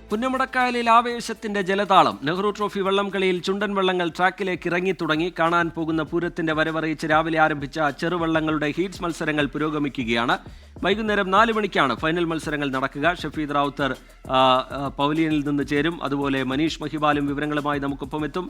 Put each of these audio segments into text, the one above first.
പുന്നമടക്കായലിൽ ആവേശത്തിന്റെ ജലതാളം. നെഹ്റു ട്രോഫി വള്ളംകളിയിൽ ചുണ്ടൻ വള്ളങ്ങൾ ട്രാക്കിലേക്ക് ഇറങ്ങിത്തുടങ്ങി. കാണാൻ പോകുന്ന പൂരത്തിന്റെ വരവറിയിച്ച് രാവിലെ ആരംഭിച്ച ചെറുവള്ളങ്ങളുടെ ഹീറ്റ്സ് മത്സരങ്ങൾ പുരോഗമിക്കുകയാണ്. വൈകുന്നേരം 4 മണിക്കാണ് ഫൈനൽ മത്സരങ്ങൾ നടക്കുക. ഷഫീദ് റാവുത്തർ പവലിയനിൽ നിന്ന് ചേരും. അതുപോലെ മനീഷ് മഹിബാലും വിവരങ്ങളുമായി നമുക്കൊപ്പം എത്തും.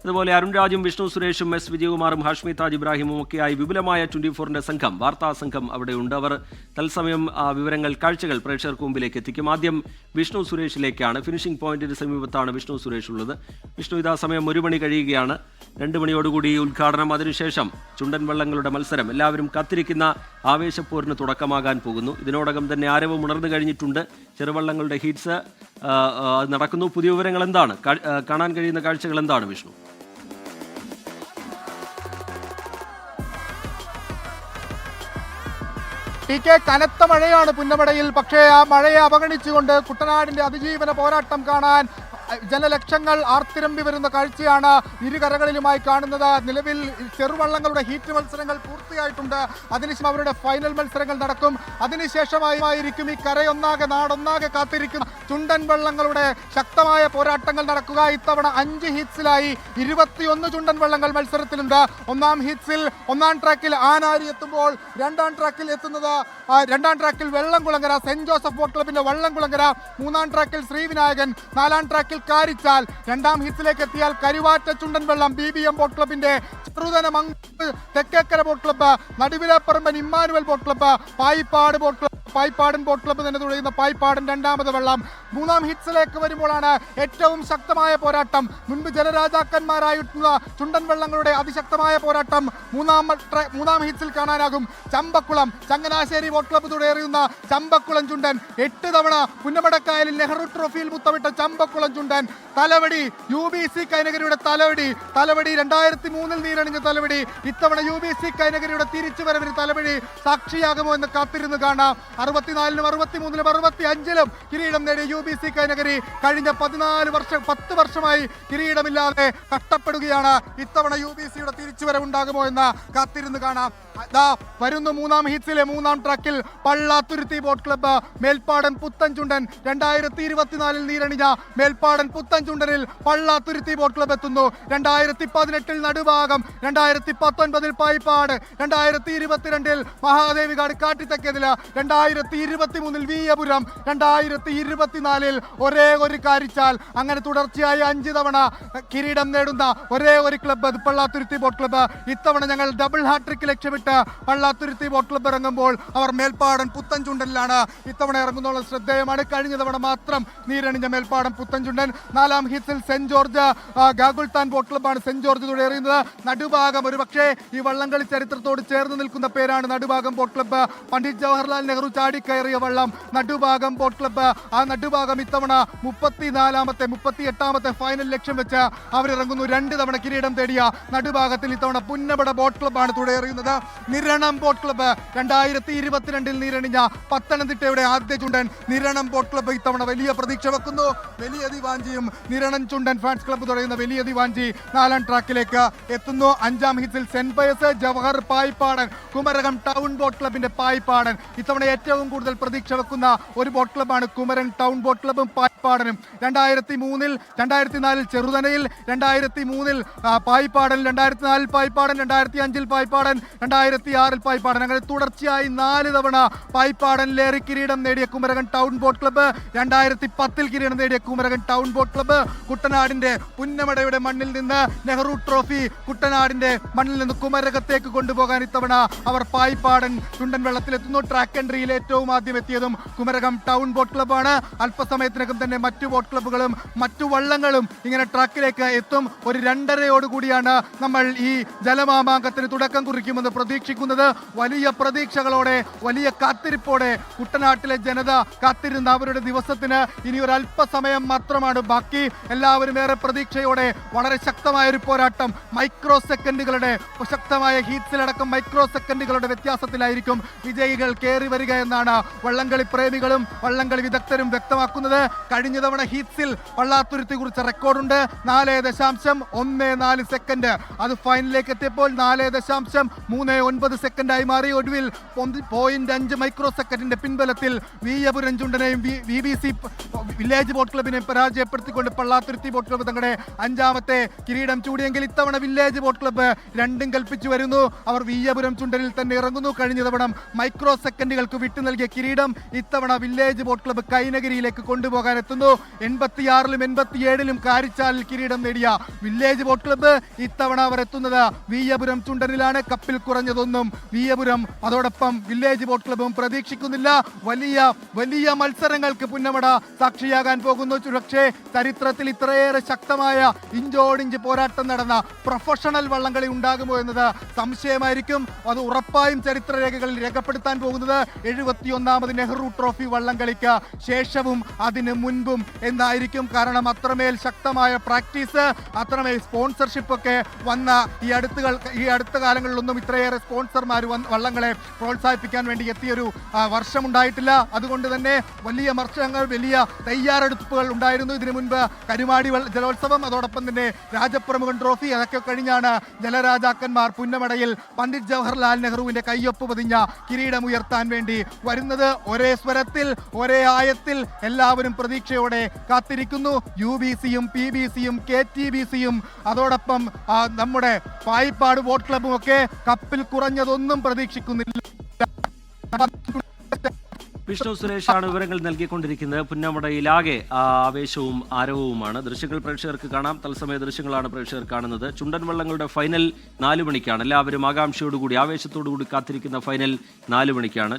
അതുപോലെ അരുൺ രാജും വിഷ്ണു സുരേഷും എസ് വിജയകുമാറും ഹാഷ്മി താജ് ഇബ്രാഹിമും ഒക്കെയായി വിപുലമായ 24-ന്റെ സംഘം, വാർത്താ സംഘം അവിടെയുണ്ട്. അവർ തത്സമയം വിവരങ്ങൾ, കാഴ്ചകൾ പ്രേക്ഷകർക്ക് മുമ്പിലേക്ക് എത്തിക്കും. ആദ്യം വിഷ്ണു സുരേഷിലേക്കാണ്. ഫിനിഷിംഗ് പോയിന്റിന് സമീപത്താണ് വിഷ്ണു സുരേഷ് ഉള്ളത്. വിഷ്ണു, ഇതാ സമയം 1 മണി കഴിയുകയാണ്. 2 മണിയോടുകൂടി ഉദ്ഘാടനം, അതിനുശേഷം ചുണ്ടൻ വള്ളങ്ങളുടെ മത്സരം. എല്ലാവരും കാത്തിരിക്കുന്ന ആവേശപ്പോരിന് തുടക്കമാകാൻ പോകുന്നു. ഇതിനോടകം തന്നെ ആരവം ഉണർന്നു കഴിഞ്ഞിട്ടുണ്ട്. ചെറുവള്ളങ്ങളുടെ ഹീറ്റ്സ് നടക്കുന്നു. പുതിയ വിവരങ്ങൾ എന്താണ്? കാണാൻ കഴിയുന്ന കാഴ്ചകൾ എന്താണ് വിഷ്ണു? കനത്ത മഴയാണ് പുന്നമടയിൽ. പക്ഷേ ആ മഴയെ അവഗണിച്ചുകൊണ്ട് കുട്ടനാടിന്റെ അതിജീവന പോരാട്ടം കാണാൻ ജനലക്ഷങ്ങൾ ആർത്തിരമ്പി വരുന്ന കാഴ്ചയാണ് ഇരുകരകളിലുമായി കാണുന്നത്. നിലവിൽ ചെറുവള്ളങ്ങളുടെ ഹീറ്റ് മത്സരങ്ങൾ പൂർത്തിയായിട്ടുണ്ട്. അതിനുശേഷം അവരുടെ ഫൈനൽ മത്സരങ്ങൾ നടക്കും. അതിനുശേഷമായിരിക്കും ഈ കരയൊന്നാകെ, നാടൊന്നാകെ കാത്തിരിക്കുന്ന ചുണ്ടൻ വള്ളങ്ങളുടെ ശക്തമായ പോരാട്ടങ്ങൾ നടക്കുക. ഇത്തവണ 5 ഹീറ്റ്സിലായി 21 ചുണ്ടൻ വള്ളങ്ങൾ മത്സരത്തിലുണ്ട്. ഒന്നാം ഹീറ്റ്സിൽ 1-ാം ട്രാക്കിൽ ആനാരി എത്തുമ്പോൾ 2-ാം ട്രാക്കിൽ എത്തുന്നത് 2-ാം ട്രാക്കിൽ വെള്ളംകുളങ്ങര സെന്റ് ജോസഫ് ബോട്ട് ക്ലബിന്റെ വെള്ളംകുളങ്ങര, 3-ാം ട്രാക്കിൽ ശ്രീവിനായകൻ, 4-ാം ട്രാക്കിൽ കാരിച്ചാൽ, 2-ാം ഹീറ്റ്സിലേക്ക് എത്തിയാൽ കരുവാറ്റ ചുണ്ടൻ വെള്ളം BBM ബോട്ട് ക്ലബിന്റെ Thekkekara boat club, Naduvilaparamban Emmanuel boat club, Payippad boat club, Payippadan boat club തന്നെ തുടങ്ങുന്ന പായിപ്പാടൻ 2-ാമത് വെള്ളം. 3-ാം ഹീറ്റ്സിലേക്ക് വരുമ്പോഴാണ് ഏറ്റവും ശക്തമായ പോരാട്ടം. മുൻപ് ജലരാജാക്കന്മാരായിട്ടുള്ള ചുണ്ടൻ വെള്ളങ്ങളുടെ അതിശക്തമായ പോരാട്ടം 3-ാം ഹീറ്റ്സിൽ കാണാനാകും. ചമ്പക്കുളം, ചങ്ങനാശ്ശേരി ബോട്ട് ക്ലബ്ബ് തുടങ്ങിയുന്ന ചമ്പക്കുളം ചുണ്ടൻ, 8 തവണ പുന്നമടക്കായലിൽ നെഹ്റു ട്രോഫിയിൽ മുത്തമിട്ട ചമ്പക്കുളം ചുണ്ടൻ. തലവടി, UBC കൈനഗരിയുടെ തലവടി 2003-ൽ നീരണിഞ്ഞ തലവടി. ഇത്തവണ UBC കൈനഗരിയുടെ തിരിച്ചുവരവിന് തലവടി സാക്ഷിയാകുമോ എന്ന് കാത്തിരുന്ന് കാണാം. 64-ലും 63-ലും 65-ലും കിരീടം നേടിയ UBC കൈനഗരി കഴിഞ്ഞ 10 വർഷമായി കിരീടമില്ലാതെ കഷ്ടപ്പെടുകയാണ്. ഇത്തവണ UBCയുടെ തിരിച്ചുവരവുണ്ടാകുമോ എന്ന് കാത്തിരുന്ന് കാണാം. വരുന്നു 3-ാം ഹീറ്റ്സിലെ 3-ാം ട്രാക്കിൽ പള്ളാത്തുരുത്തി ബോട്ട് ക്ലബ്ബ്, മേൽപ്പാടൻ പുത്തൻ ചുണ്ടൻ. 2024-ൽ നീരണിഞ്ഞ മേൽപ്പാടൻ പുത്തൻ ചുണ്ടനിൽ പള്ളാത്തുരുത്തി ബോട്ട് ക്ലബ്ബ് എത്തുന്നു. 2018-ൽ നടുഭാഗം, 2019-ൽ പായിപ്പാട്, 2022-ൽ മഹാദേവികാട് കാട്ടിത്തക്കേതില്, 2023-ൽ വീയപുരം, 2024-ൽ ഒരേ ഒരു കാരിച്ചാൽ. അങ്ങനെ തുടർച്ചയായി 5 തവണ കിരീടം നേടുന്ന ഒരേ ഒരു ക്ലബ്ബ് പള്ളാത്തുരുത്തി ബോട്ട് ക്ലബ്ബ്. ഇത്തവണ ഞങ്ങൾ ഡബിൾ ഹാട്രിക്ക് ലക്ഷ്യമിട്ട് പള്ളാത്തുരുത്തി ബോട്ട് ക്ലബ്ബ് ഇറങ്ങുമ്പോൾ അവർ മേൽപ്പാടൻ പുത്തൻ ചുണ്ടനിലാണ് ഇത്തവണ ഇറങ്ങുന്നുള്ള ശ്രദ്ധേയമാണ്. കഴിഞ്ഞ തവണ മാത്രം നീരണിഞ്ഞ മേൽപ്പാടൻ പുത്തൻ ചുണ്ടൻ. 4-ാം ഹീറ്റ്സിൽ സെന്റ് ജോർജ് ഗാഗുൽത്താൻ ബോട്ട് ക്ലബ്ബാണ് സെന്റ് ജോർജ് തുടങ്ങിയത്. നടുഭാഗം, ഒരു പക്ഷേ ഈ വള്ളംകളി ചരിത്രത്തോട് ചേർന്ന് നിൽക്കുന്ന പേരാണ് നടുഭാഗം ബോട്ട് ക്ലബ്ബ്. പണ്ഡിറ്റ് ജവഹർലാൽ നെഹ്റു ചാടിക്കയറിയ വള്ളം നടുഭാഗം ബോട്ട് ക്ലബ്ബ്. ആ നടുഭാഗം ഇത്തവണ 38-ാമത്തെ ഫൈനൽ ലക്ഷ്യം വെച്ച് അവരിറങ്ങുന്നു. 2 തവണ കിരീടം തേടിയ നടുഭാഗത്തിൽ ഇത്തവണ പുന്നമട ബോട്ട് ക്ലബ്ബാണ് തുടങ്ങിയത്. നിരണം ബോട്ട് ക്ലബ്ബ് 2022-ൽ നീരണിഞ്ഞ പത്തനംതിട്ടയുടെ ആദ്യ ചുണ്ടൻ നിരണം ബോട്ട് ക്ലബ്ബ് ഇത്തവണ വലിയ പ്രതീക്ഷ വെക്കുന്നു. വലിയ ദിവാഞ്ചിയും നിരണം ചുണ്ടൻ ഫാൻസ് ക്ലബ്ബ് തുടങ്ങുന്ന വലിയ ദിവാഞ്ചി 4-ാം ട്രാക്കിലേക്ക് എത്തുന്നു. 5-ാം ഹീറ്റ്സിൽ Saint Pius, Jawahar, Payippadan, Kumarakom town boat ക്ലബിന്റെ പായിപ്പാടൻ. ഇത്തവണ ഏറ്റവും കൂടുതൽ പ്രതീക്ഷ വെക്കുന്ന ഒരു ബോട്ട് ക്ലബ്ബാണ് കുമരൻ ടൗൺ ബോട്ട് ക്ലബ്ബും പായിപ്പാടനും. 2004-ൽ ചെറുതനയിൽ, 2003-ൽ പായിപ്പാടൻ, 2004-ൽ പായിപ്പാടൻ, 2005-ൽ പായിപ്പാടൻ, 2006-ൽ പായിപ്പാടൻ. അങ്ങനെ തുടർച്ചയായി 4 തവണ പായിപ്പാടനിലേറി കിരീടം നേടിയ കുമരകം ടൗൺ ബോട്ട് ക്ലബ്ബ്. 2010-ൽ കിരീടം നേടിയ കുമരകം ടൗൺ ബോട്ട് ക്ലബ്ബ്. കുട്ടനാടിന്റെ പുന്നമടയുടെ മണ്ണിൽ നിന്ന് നെഹ്റു ട്രോഫി കുട്ടനാടിന്റെ മണ്ണിൽ നിന്ന് കുമരകത്തേക്ക് കൊണ്ടുപോകാൻ ഇത്തവണ അവർ പായിപ്പാടൻ ചുണ്ടൻ വെള്ളത്തിലെത്തുന്നു. ട്രാക്ക് എൻട്രിയിൽ ഏറ്റവും ആദ്യം എത്തിയതും കുമരകം ടൗൺ ബോട്ട് ക്ലബ്ബാണ്. അല്പസമയത്തിനകം തന്നെ മറ്റു ബോട്ട് ക്ലബ്ബുകളും മറ്റു വള്ളങ്ങളും ഇങ്ങനെ ട്രാക്കിലേക്ക് എത്തും. ഒരു 2:30-ഓടുകൂടിയാണ് നമ്മൾ ഈ ജലമാമാങ്കത്തിന് തുടക്കം കുറിക്കുമെന്ന് പ്രതീക്ഷിക്കുന്നത്. വലിയ പ്രതീക്ഷകളോടെ, വലിയ കാത്തിരിപ്പോടെ കുട്ടനാട്ടിലെ ജനത കാത്തിരുന്ന അവരുടെ ദിവസത്തിന് ഇനി ഒരു അല്പസമയം മാത്രമാണ് ബാക്കി. എല്ലാവരും ഏറെ പ്രതീക്ഷയോടെ, വളരെ ശക്തമായൊരു പോരാട്ടം, മൈക്രോ സെക്കൻഡുകളുടെ ശക്തമായ ഹീറ്റ്സിലടക്കം മൈക്രോ സെക്കൻഡുകളുടെ വ്യത്യാസത്തിലായിരിക്കും വിജയികൾ കയറി വരിക എന്നാണ് വള്ളംകളി പ്രേമികളും വള്ളംകളി വിദഗ്ധരും വ്യക്തമാക്കുന്നത്. കഴിഞ്ഞ തവണ ഹീറ്റ്സിൽ പള്ളാത്തുരുത്തി കുറിച്ച റെക്കോർഡുണ്ട് 4.14 സെക്കൻഡ്. അത് ഫൈനലിലേക്ക് എത്തിയപ്പോൾ 4.39 സെക്കൻഡായി മാറി. ഒടുവിൽ 0.5 മൈക്രോ സെക്കൻഡിന്റെ പിൻബലത്തിൽ വീയപുരം ചുണ്ടനെയും വില്ലേജ് ബോട്ട് ക്ലബിനെ പരാജയപ്പെടുത്തിക്കൊണ്ട് പള്ളാത്തുരുത്തി ബോട്ട് ക്ലബ്ബ് തങ്ങളുടെ 5ാമത്തെ കിരീടം ചൂടിയെങ്കിൽ ഇത്തവണ വില്ലേജ് ബോട്ട് ക്ലബ്ബ് 2 കൽപ്പിച്ചു വരുന്നു. അവർ വീയപുരം ചുണ്ടനിൽ തന്നെ ഇറങ്ങുന്നു. കഴിഞ്ഞ തവണ മൈക്രോ സെക്കൻഡുകൾക്ക് വിട്ടു നൽകിയ കിരീടം ഇത്തവണ വില്ലേജ് ബോട്ട് ക്ലബ്ബ് കൈനഗിരിയിലേക്ക് കൊണ്ടുപോകാൻ എത്തുന്നു. 86ലും 87ലും കാരിച്ചാലിൽ കിരീടം നേടിയ വില്ലേജ് ബോട്ട് ക്ലബ്ബ് ഇത്തവണ അവർ എത്തുന്നത് വീയപുരം ചുണ്ടനിലാണ്. കപ്പിൽ കുറഞ്ഞതൊന്നും വീയപുരം അതോടൊപ്പം വില്ലേജ് ബോട്ട് ക്ലബ്ബും പ്രതീക്ഷിക്കുന്നില്ല. വലിയ വലിയ മത്സരങ്ങൾക്ക് പുന്നമട സാക്ഷിയാകാൻ പോകുന്നു. പക്ഷേ ചരിത്രത്തിൽ ഇത്രയേറെ ശക്തമായ ഇഞ്ചോടിഞ്ച് പോരാട്ടം നടന്ന പ്രൊഫഷണൽ വള്ളംകളി ഉണ്ടാകുമോ എന്നത് സംശയമായിരിക്കും. അത് ഉറപ്പായും ചരിത്രരേഖകളിൽ രേഖപ്പെടുത്താൻ പോകുന്നത് 71ാമത് നെഹ്റു ട്രോഫി വള്ളംകളിക്ക് ശേഷവും അതിന് മുൻപും എന്നായിരിക്കും. കാരണം അത്രമേൽ ശക്തമായ പ്രാക്ടീസ്, അത്രമേൽ സ്പോൺസർഷിപ്പ് ഒക്കെ വന്ന ഈ അടുത്ത കാലങ്ങളിലൊന്നും ഇത്രയേറെ സ്പോൺസർമാർ വള്ളങ്ങളെ പ്രോത്സാഹിപ്പിക്കാൻ വേണ്ടി എത്തിയൊരു വർഷമുണ്ടായിട്ടില്ല. അതുകൊണ്ട് തന്നെ വലിയ മത്സരങ്ങൾ, വലിയ തയ്യാറെടുപ്പുകൾ ഉണ്ടായിരുന്നു. ഇതിനു മുൻപ് കരുമാടി ജലോത്സവം, അതോടൊപ്പം തന്നെ രാജപ്രമുഖൻ ട്രോഫി, അതൊക്കെ കഴിഞ്ഞാണ് ജലരാജാക്കന്മാർ പുന്നമടയിൽ പണ്ഡിറ്റ് ജവഹർലാൽ നെഹ്റുവിന്റെ കയ്യൊപ്പ് പതിഞ്ഞ കിരീടമുയർത്താൻ വേണ്ടി വരുന്നത്. ഒരേ സ്വരത്തിൽ, ഒരേ ആയത്തിൽ എല്ലാവരും പ്രതീക്ഷയോടെ കാത്തിരിക്കുന്നു. UBCയും PBCയും KTBCയും അതോടൊപ്പം നമ്മുടെ പായിപ്പാട് ബോട്ട് ക്ലബ്ബും ഒക്കെ കപ്പിൽ കുറഞ്ഞതൊന്നും പ്രതീക്ഷിക്കുന്നില്ല. വിഷ്ണു സുരേഷാണ് വിവരങ്ങൾ നൽകിക്കൊണ്ടിരിക്കുന്നത്. പുന്നമടയിലാകെ ആവേശവും ആരവവുമാണ്. ദൃശ്യങ്ങൾ പ്രേക്ഷകർക്ക് കാണാം. തത്സമയ ദൃശ്യങ്ങളാണ് പ്രേക്ഷകർ കാണുന്നത്. ചുണ്ടൻ വള്ളങ്ങളുടെ ഫൈനൽ 4 മണിക്കാണ്. എല്ലാവരും ആകാംക്ഷയോടുകൂടി, ആവേശത്തോടുകൂടി കാത്തിരിക്കുന്ന ഫൈനൽ 4 മണിക്കാണ്.